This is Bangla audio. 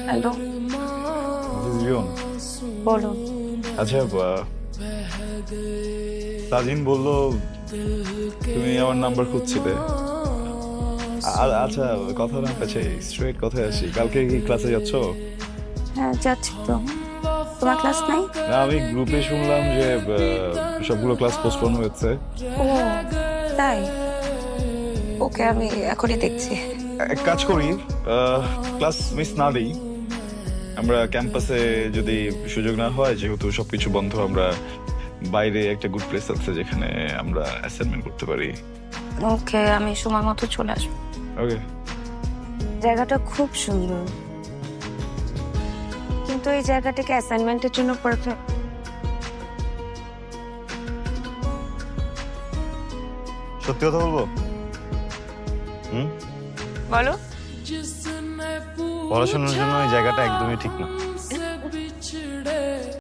হ্যালো, রিয়ন, বলুন। আচ্ছা তাজিন বললো তুমি আমার নাম্বার খুঁজছিলে। আচ্ছা, কথা না কাছে স্ট্রেট কথায় আসি, কালকে কি ক্লাসে যাচ্ছ? হ্যাঁ, যাচ্ছি তো। তোমার ক্লাস নাই? না, আমি গ্রুপে শুনলাম যে সবগুলো ক্লাস পোস্টপোন হয়েছে। ও তাই? ওকে, আমি এখনই দেখছি। এক কাজ করি, ক্লাস মিস না দিই। আমরা ক্যাম্পাসে যদি সুযোগ না হয়, যেহেতু সবকিছু বন্ধ, আমরা বাইরে একটা গুড প্লেস আছে যেখানে আমরা অ্যাসাইনমেন্ট করতে পারি। ওকে, আমি সময় মতো চলে আসবো। ওকে। জায়গাটা খুব সুন্দর, কিন্তু এই জায়গাটাকে অ্যাসাইনমেন্টের জন্য পারফেক্ট। সত্যি কথা বলবো? হুম, বলো। পড়াশোনার জন্য এই জায়গাটা একদমই ঠিক না।